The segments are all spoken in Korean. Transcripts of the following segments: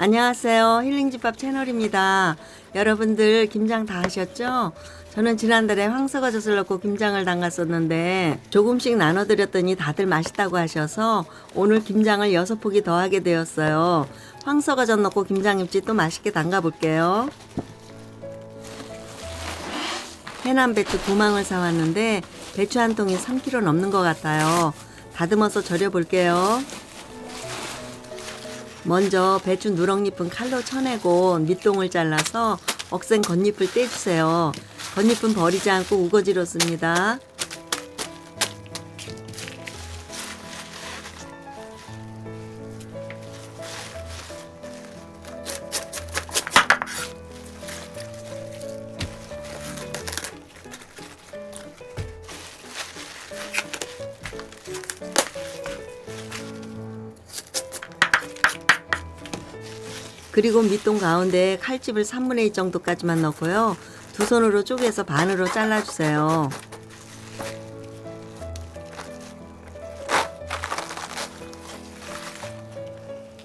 안녕하세요. 힐링집밥 채널입니다. 여러분들 김장 다 하셨죠? 저는 지난달에 황석어젓을 넣고 김장을 담갔었는데 조금씩 나눠드렸더니 다들 맛있다고 하셔서 오늘 김장을 6포기 더 하게 되었어요. 황석어젓 넣고 김장김치 또 맛있게 담가 볼게요. 해남 배추 2망을 사왔는데 배추 한 통이 3kg 넘는 것 같아요. 다듬어서 절여 볼게요. 먼저 배추 누렁잎은 칼로 쳐내고 밑동을 잘라서 억센 겉잎을 떼주세요. 겉잎은 버리지 않고 우거지로 씁니다. 그리고 밑동 가운데 칼집을 3분의 2 정도까지만 넣고요. 두 손으로 쪼개서 반으로 잘라주세요.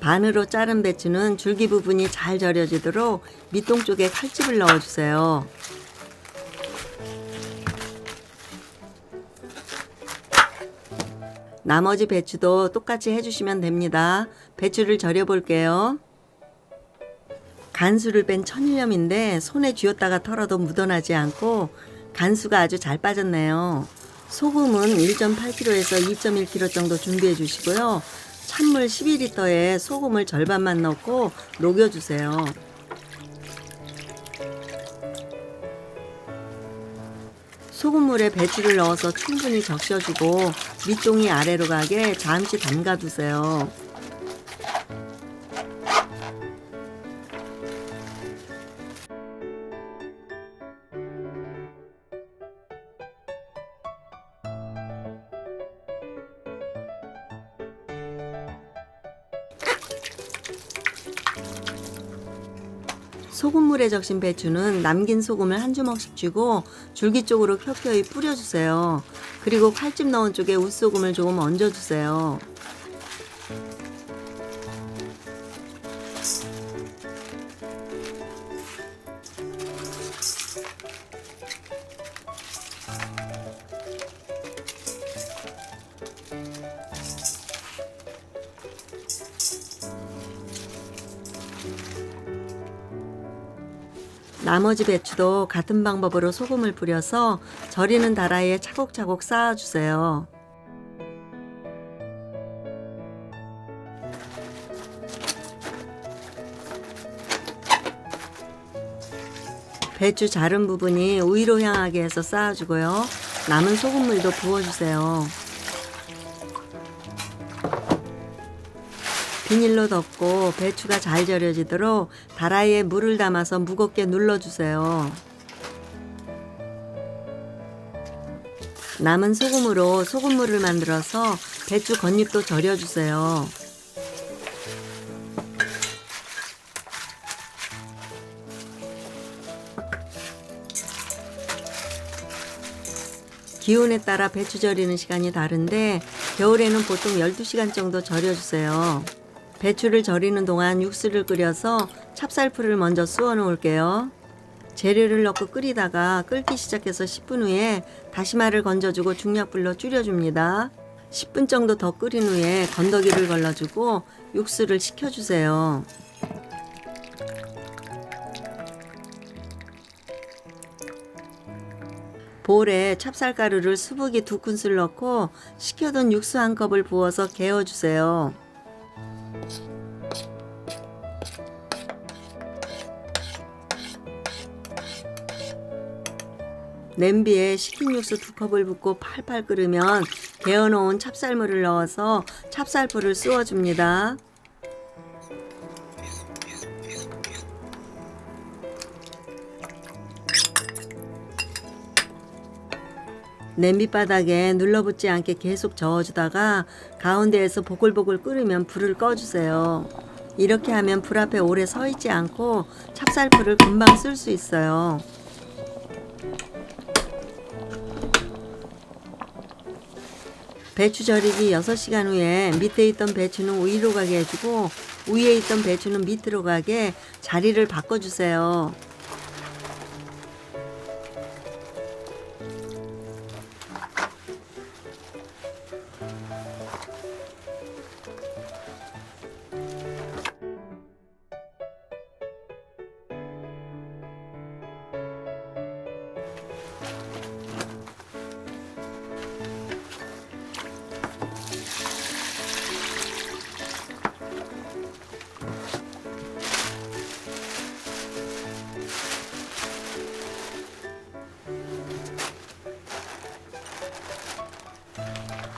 반으로 자른 배추는 줄기 부분이 잘 절여지도록 밑동 쪽에 칼집을 넣어주세요. 나머지 배추도 똑같이 해주시면 됩니다. 배추를 절여 볼게요. 간수를 뺀 천일염인데 손에 쥐었다가 털어도 묻어나지 않고 간수가 아주 잘 빠졌네요. 소금은 1.8kg에서 2.1kg 정도 준비해 주시고요. 찬물 12리터에 소금을 절반만 넣고 녹여주세요. 소금물에 배추를 넣어서 충분히 적셔주고 밑동이 아래로 가게 잠시 담가두세요. 소금물에 적신 배추는 남긴 소금을 한 주먹씩 쥐고 줄기 쪽으로 켜켜이 뿌려주세요. 그리고 칼집 넣은 쪽에 웃소금을 조금 얹어주세요. 나머지 배추도 같은 방법으로 소금을 뿌려서 절이는 다라이에 차곡차곡 쌓아주세요. 배추 자른 부분이 위로 향하게 해서 쌓아주고요. 남은 소금물도 부어주세요. 비닐로 덮고 배추가 잘 절여지도록 다라이에 물을 담아서 무겁게 눌러주세요. 남은 소금으로 소금물을 만들어서 배추 겉잎도 절여주세요. 기온에 따라 배추 절이는 시간이 다른데 겨울에는 보통 12시간 정도 절여주세요. 배추를 절이는 동안 육수를 끓여서 찹쌀풀을 먼저 쑤어 놓을게요. 재료를 넣고 끓이다가 끓기 시작해서 10분 후에 다시마를 건져주고 중약불로 줄여줍니다. 10분 정도 더 끓인 후에 건더기를 걸러주고 육수를 식혀주세요. 볼에 찹쌀가루를 수북이 2큰술 넣고 식혀둔 육수 1컵을 부어서 개어주세요. 냄비에 식힌 육수 2컵을 붓고 팔팔 끓으면 개어놓은 찹쌀물을 넣어서 찹쌀풀을 쑤어줍니다. 냄비 바닥에 눌러붙지 않게 계속 저어주다가 가운데에서 보글보글 끓으면 불을 꺼주세요. 이렇게 하면 불 앞에 오래 서 있지 않고 찹쌀풀을 금방 쓸 수 있어요. 배추 절이기 6시간 후에 밑에 있던 배추는 위로 가게 해주고 위에 있던 배추는 밑으로 가게 자리를 바꿔주세요.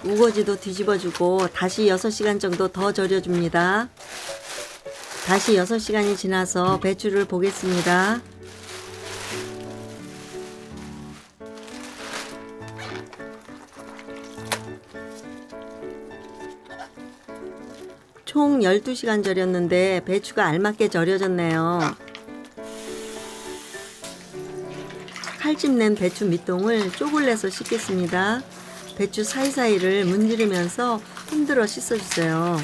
우거지도 뒤집어주고 다시 6시간 정도 더 절여줍니다. 다시 6시간이 지나서 배추를 보겠습니다. 총 12시간 절였는데 배추가 알맞게 절여졌네요. 칼집 낸 배추 밑동을 쪽을 내서 씻겠습니다. 배추 사이사이를 문지르면서 흔들어 씻어주세요.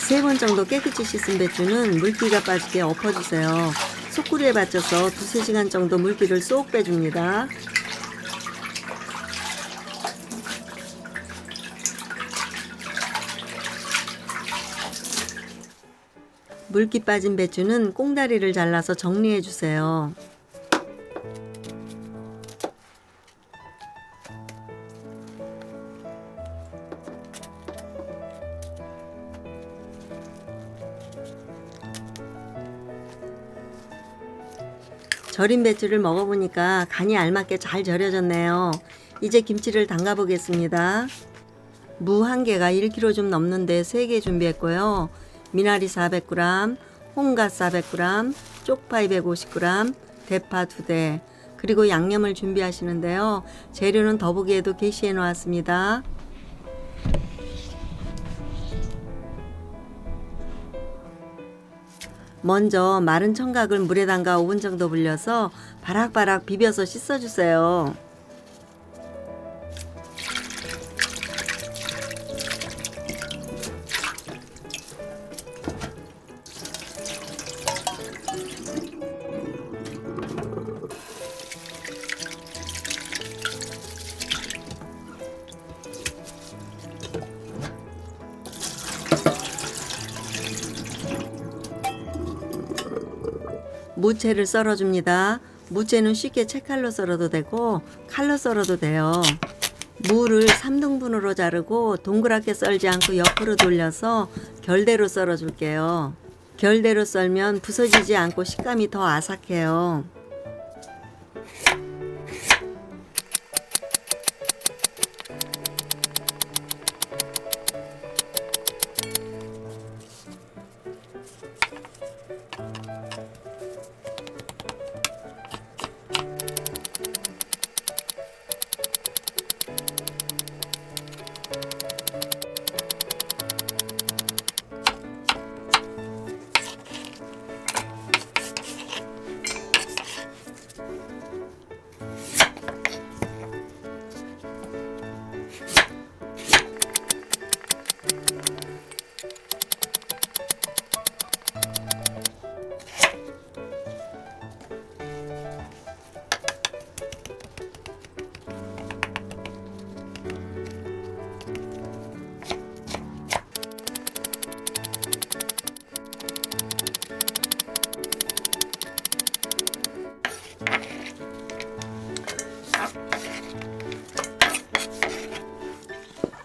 세 번 정도 깨끗이 씻은 배추는 물기가 빠지게 엎어주세요. 소쿠리에 받쳐서 2~3시간 정도 물기를 쏙 빼줍니다. 물기 빠진 배추는 꽁다리를 잘라서 정리해주세요. 절인 배추를 먹어보니까 간이 알맞게 잘 절여졌네요. 이제 김치를 담가 보겠습니다. 무 1개가 1kg 좀 넘는데 3개 준비했고요. 미나리 400g, 홍가 400g, 쪽파 250g, 대파 2대, 그리고 양념을 준비하시는데요. 재료는 더보기에도 게시해 놓았습니다. 먼저 마른 청각을 물에 담가 5분 정도 불려서 바락바락 비벼서 씻어주세요. 무채를 썰어줍니다. 무채는 쉽게 채칼로 썰어도 되고 칼로 썰어도 돼요. 무를 3등분으로 자르고 동그랗게 썰지 않고 옆으로 돌려서 결대로 썰어줄게요. 결대로 썰면 부서지지 않고 식감이 더 아삭해요.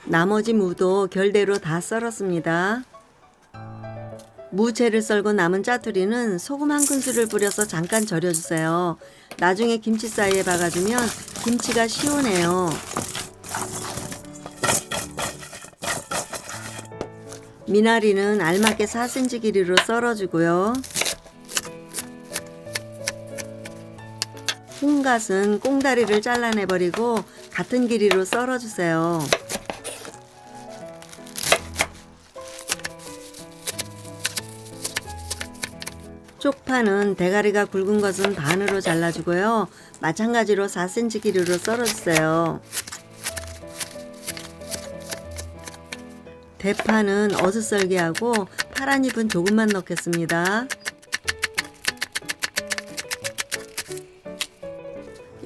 나머지 무도 결대로 다 썰었습니다. 무채를 썰고 남은 짜투리는 소금 1큰술을 뿌려서 잠깐 절여주세요. 나중에 김치 사이에 박아주면 김치가 시원해요. 미나리는 알맞게 4cm 길이로 썰어주고요. 홍갓은 꽁다리를 잘라내버리고 같은 길이로 썰어주세요. 쪽파는 대가리가 굵은 것은 반으로 잘라주고요. 마찬가지로 4cm 길이로 썰어주세요. 대파는 어슷썰기하고 파란 잎은 조금만 넣겠습니다.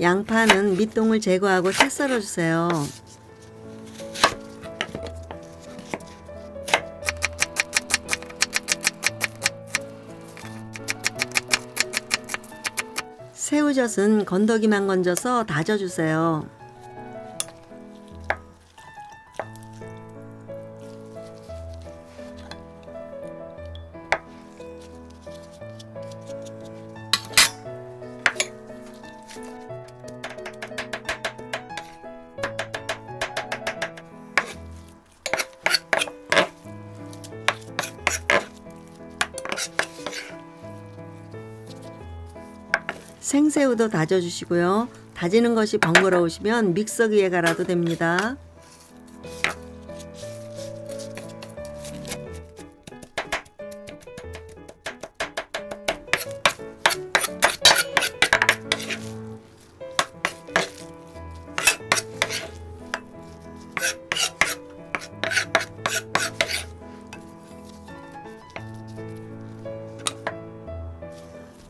양파는 밑동을 제거하고 채 썰어주세요. 새우젓은 건더기만 건져서 다져주세요. 생새우도 다져주시고요. 다지는 것이 번거로우시면 믹서기에 갈아도 됩니다.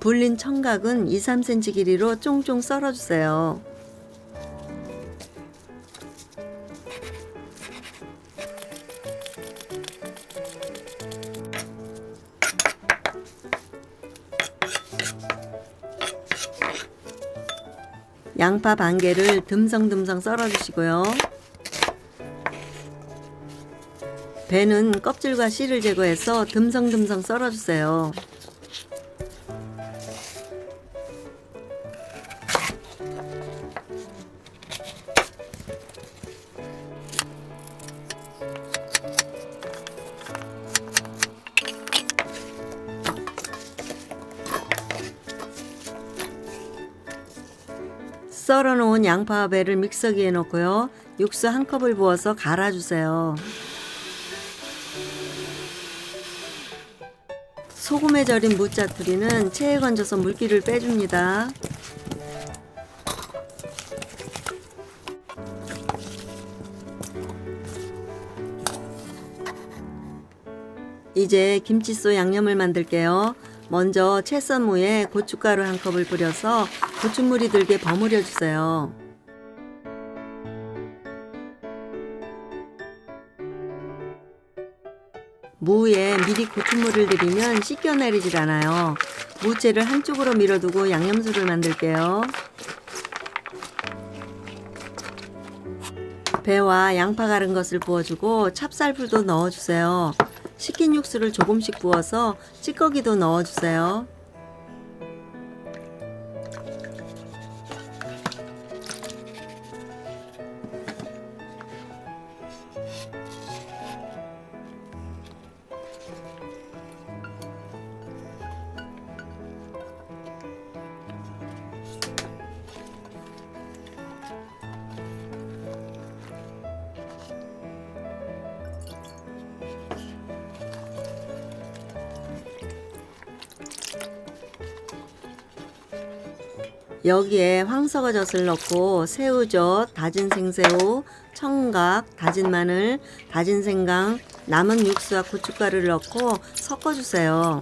불린 청각은 2-3cm 길이로 쫑쫑 썰어주세요. 양파 반 개를 듬성듬성 썰어주시고요. 배는 껍질과 씨를 제거해서 듬성듬성 썰어주세요. 썰어놓은 양파와 배를 믹서기에 넣고요. 육수 1컵을 부어서 갈아주세요. 소금에 절인 무짜투리는 체에 건져서 물기를 빼줍니다. 이제 김치소 양념을 만들게요. 먼저 채 썬 무에 고춧가루 1컵을 뿌려서 고추물이 들게 버무려 주세요. 무에 미리 고추물을 들이면 씻겨내리질 않아요. 무채를 한쪽으로 밀어두고 양념술을 만들게요. 배와 양파 갈은 것을 부어주고 찹쌀풀도 넣어주세요. 식힌 육수를 조금씩 부어서 찌꺼기도 넣어주세요. 여기에 황석어젓을 넣고 새우젓, 다진 생새우, 청각, 다진 마늘, 다진 생강, 남은 육수와 고춧가루를 넣고 섞어주세요.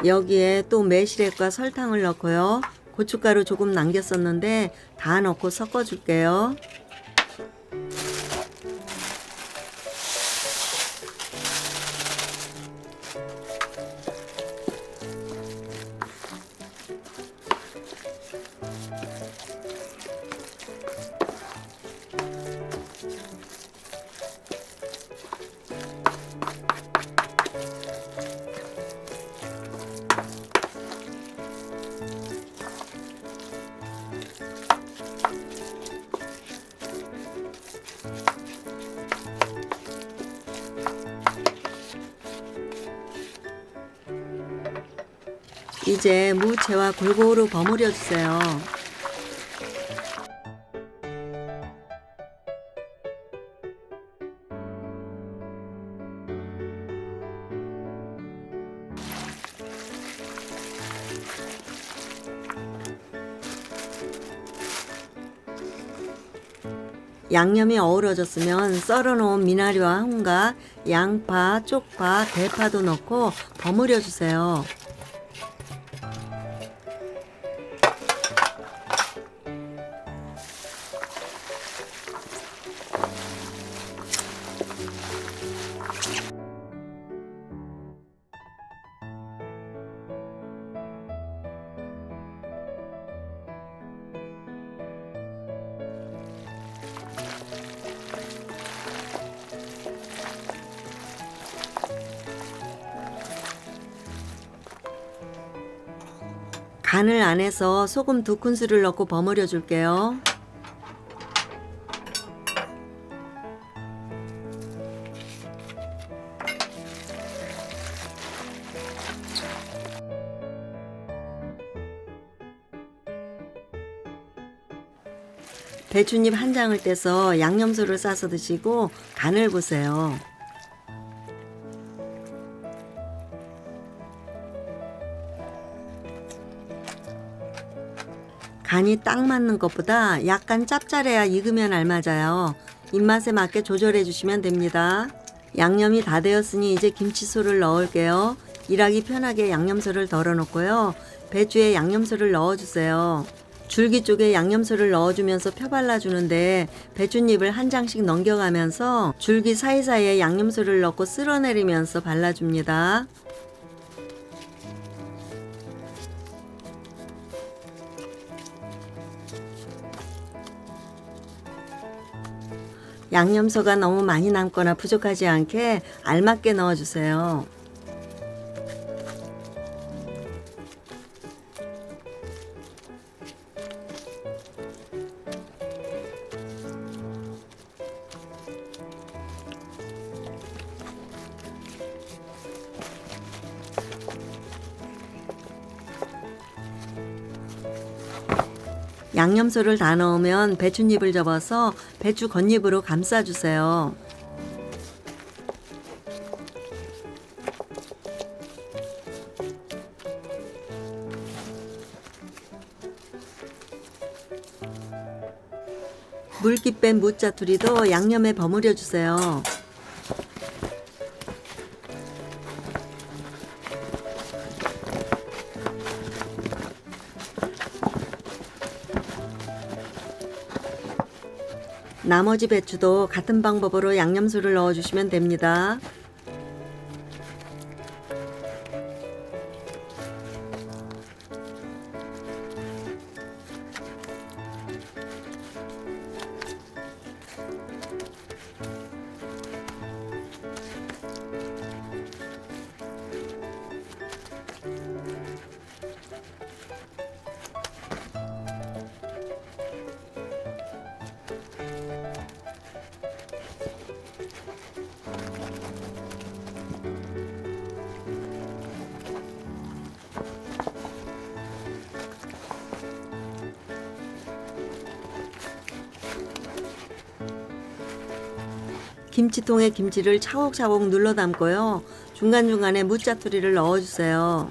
여기에 또 매실액과 설탕을 넣고요. 고춧가루 조금 남겼었는데 다 넣고 섞어줄게요. 이제 무채와 골고루 버무려 주세요. 양념이 어우러졌으면 썰어놓은 미나리와 홍가, 양파, 쪽파, 대파도 넣고 버무려 주세요. 간을 안 해서 소금 2큰술을 넣고 버무려 줄게요. 배춧잎 한 장을 떼서 양념소를 싸서 드시고 간을 보세요. 간이 딱 맞는 것보다 약간 짭짤해야 익으면 알맞아요. 입맛에 맞게 조절해 주시면 됩니다. 양념이 다 되었으니 이제 김치소를 넣을게요. 일하기 편하게 양념소를 덜어 놓고요. 배추에 양념소를 넣어주세요. 줄기 쪽에 양념소를 넣어주면서 펴 발라주는데 배춧잎을 한 장씩 넘겨가면서 줄기 사이사이에 양념소를 넣고 쓸어내리면서 발라줍니다. 양념소가 너무 많이 남거나 부족하지 않게 알맞게 넣어주세요. 양념소를 다 넣으면 배춧잎을 접어서 배추 겉잎으로 감싸주세요. 물기 뺀 무짜투리도 양념에 버무려 주세요. 나머지 배추도 같은 방법으로 양념소를 넣어주시면 됩니다. 김치통에 김치를 차곡차곡 눌러 담고요. 중간중간에 무짜투리를 넣어주세요.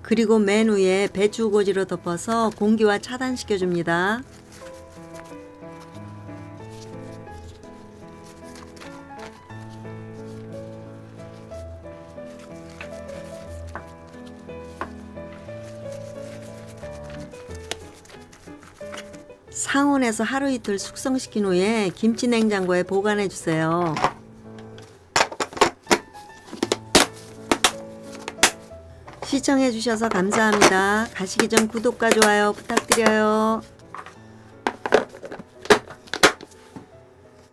그리고 맨 위에 배추 우거지로 덮어서 공기와 차단시켜 줍니다. 상온에서 하루 이틀 숙성시킨 후에 김치 냉장고에 보관해 주세요. 시청해 주셔서 감사합니다. 가시기 전 구독과 좋아요 부탁드려요.